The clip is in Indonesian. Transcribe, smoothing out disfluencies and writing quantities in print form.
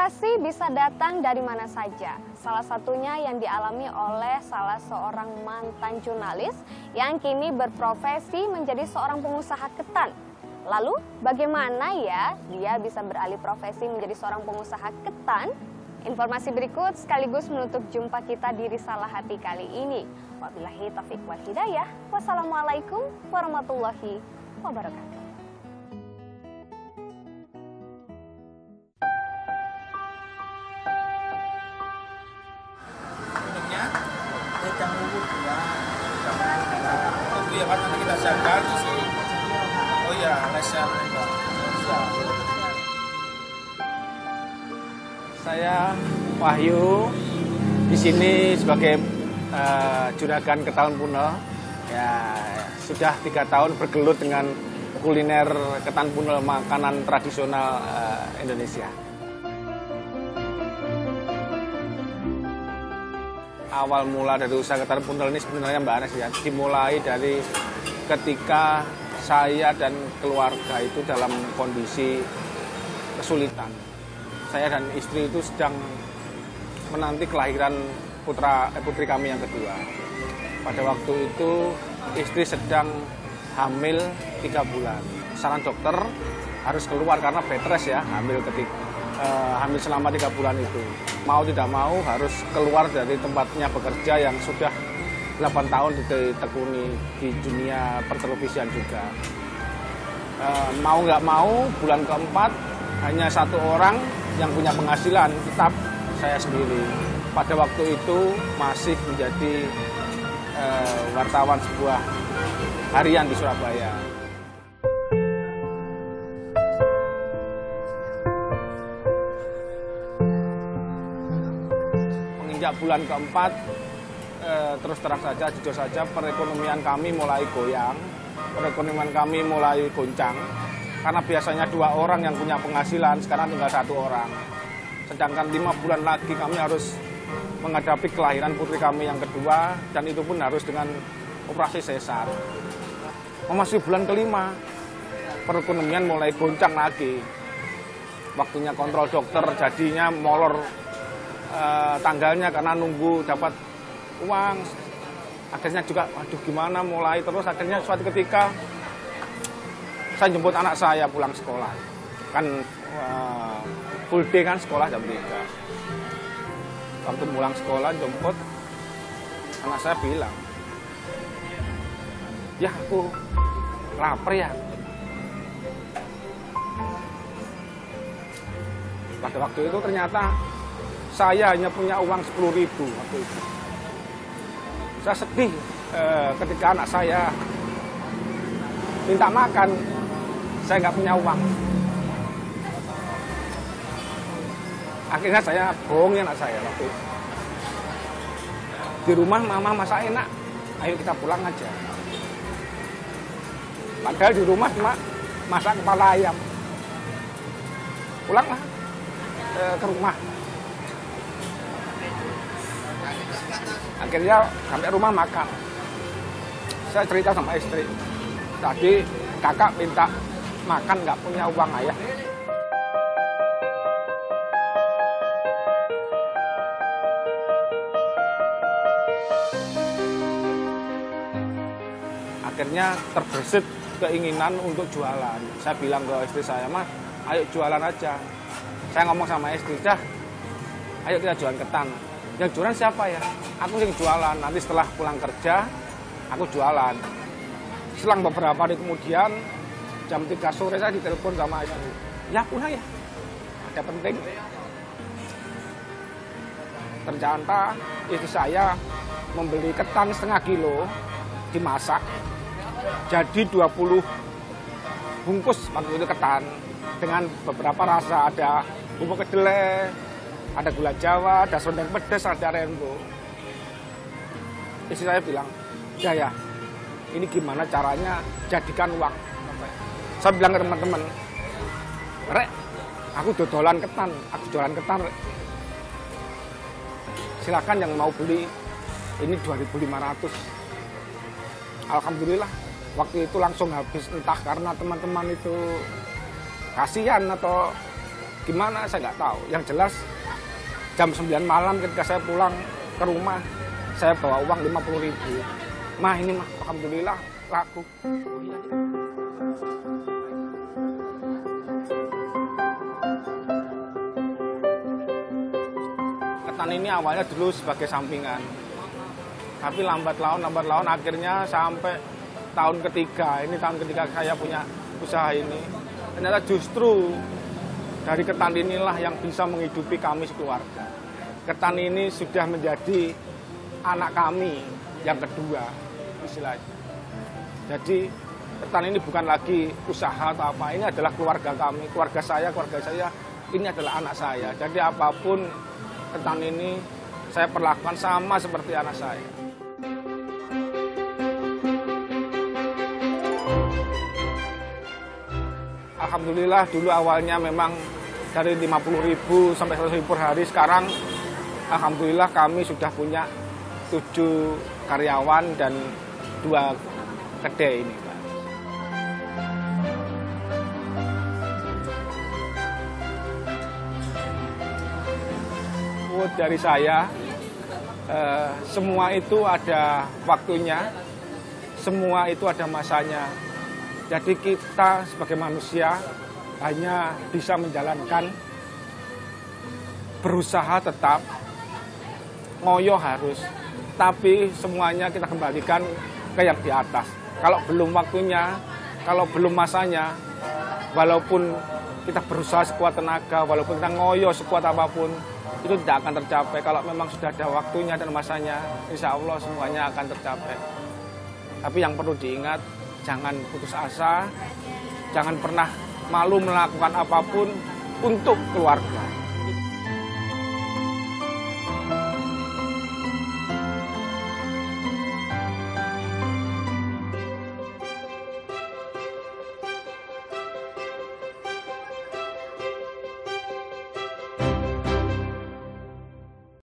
Inspirasi bisa datang dari mana saja. Salah satunya yang dialami oleh salah seorang mantan jurnalis yang kini berprofesi menjadi seorang pengusaha ketan. Lalu bagaimana ya dia bisa beralih profesi menjadi seorang pengusaha ketan? Informasi berikut sekaligus menutup jumpa kita di Risalah Hati kali ini. Wabillahi taufiq wal hidayah. Wassalamualaikum warahmatullahi wabarakatuh. Ya kan nanti kita siapkan sih. Oh ya, leser. Saya Wahyu di sini sebagai juragan ketan punel. Ya, sudah 3 tahun bergelut dengan kuliner ketan punel, makanan tradisional Indonesia. Awal mula dari usaha ketan punel ini sebenarnya Mbak Anes ya, dimulai dari ketika saya dan keluarga itu dalam kondisi kesulitan. Saya dan istri itu sedang menanti kelahiran putri kami yang kedua. Pada waktu itu istri sedang hamil 3 bulan. Saran dokter harus keluar karena bed rest ya, hamil selama 3 bulan itu. Mau tidak mau harus keluar dari tempatnya bekerja yang sudah 8 tahun ditekuni di dunia pertelevisian juga. Mau nggak mau, bulan keempat hanya 1 orang yang punya penghasilan tetap, saya sendiri. Pada waktu itu masih menjadi wartawan sebuah harian di Surabaya. Menginjak bulan keempat, terus terang saja, jujur saja, perekonomian kami mulai goyang, perekonomian kami mulai goncang. Karena biasanya 2 orang yang punya penghasilan, sekarang tinggal 1 orang. Sedangkan 5 bulan lagi kami harus menghadapi kelahiran putri kami yang kedua, dan itu pun harus dengan operasi sesar. Memasuki bulan kelima, perekonomian mulai goncang lagi. Waktunya kontrol dokter, jadinya molor tanggalnya karena nunggu dapat uang. Akhirnya juga, aduh gimana, mulai terus. Akhirnya suatu ketika saya jemput anak saya pulang sekolah. Kan full day kan sekolah jam 3. Waktu pulang sekolah jemput, anak saya bilang, ya aku lapar ya. Pada waktu itu ternyata saya hanya punya uang 10.000 waktu itu. Saya sedih ketika anak saya minta makan, saya nggak punya uang. Akhirnya saya bohongin anak saya waktu itu. Di rumah mama masak enak, ayo kita pulang aja. Padahal di rumah cuma masak kepala ayam. Pulanglah ke rumah. Akhirnya sampai rumah makan. Saya cerita sama istri, tadi kakak minta makan nggak punya uang ayah. Akhirnya terbersit keinginan untuk jualan. Saya bilang ke istri saya, "Mas, ayo jualan aja." Saya ngomong sama istri, "Dah, ayo kita jualan ketan." Yang jualan siapa ya? Aku yang jualan. Nanti setelah pulang kerja, aku jualan. Selang beberapa hari kemudian, jam 3 sore saya ditelepon sama istri. "Ya, pulang ya. Ada penting." Ternyata istri saya membeli ketan setengah kilo, dimasak. Jadi 20 bungkus waktu itu ketan. Dengan beberapa rasa, ada bumbu kedelai, ada gula Jawa, ada serundeng pedas, ada rainbow. Istri saya bilang, "Ya, ini gimana caranya jadikan uang?" Saya bilang ke teman-teman, "Rek, aku dodolan ketan, aku jualan ketan, Rek. Silakan yang mau beli, ini 2.500. Alhamdulillah, waktu itu langsung habis, entah karena teman-teman itu kasihan atau gimana saya nggak tahu. Yang jelas jam 9 malam ketika saya pulang ke rumah, saya bawa uang 50.000. Mah ini mah alhamdulillah laku. Ketan ini awalnya dulu sebagai sampingan. Tapi lambat laun akhirnya sampai tahun ketiga. Ini tahun ketiga saya punya usaha ini. Ternyata justru dari ketan inilah yang bisa menghidupi kami sekeluarga. Ketan ini sudah menjadi anak kami yang kedua, istilahnya. Jadi ketan ini bukan lagi usaha atau apa, ini adalah keluarga kami, keluarga saya ini adalah anak saya. Jadi apapun ketan ini saya perlakukan sama seperti anak saya. Alhamdulillah dulu awalnya memang dari 50.000 sampai 100.000 per hari. Sekarang alhamdulillah kami sudah punya 7 karyawan dan 2 kedai ini, Pak. Dari saya, semua itu ada waktunya, semua itu ada masanya. Jadi kita sebagai manusia hanya bisa menjalankan, berusaha tetap, ngoyo harus, tapi semuanya kita kembalikan ke yang di atas. Kalau belum waktunya, kalau belum masanya, walaupun kita berusaha sekuat tenaga, walaupun kita ngoyo sekuat apapun, itu tidak akan tercapai. Kalau memang sudah ada waktunya dan masanya, insya Allah semuanya akan tercapai. Tapi yang perlu diingat, jangan putus asa, jangan pernah malu melakukan apapun untuk keluarga.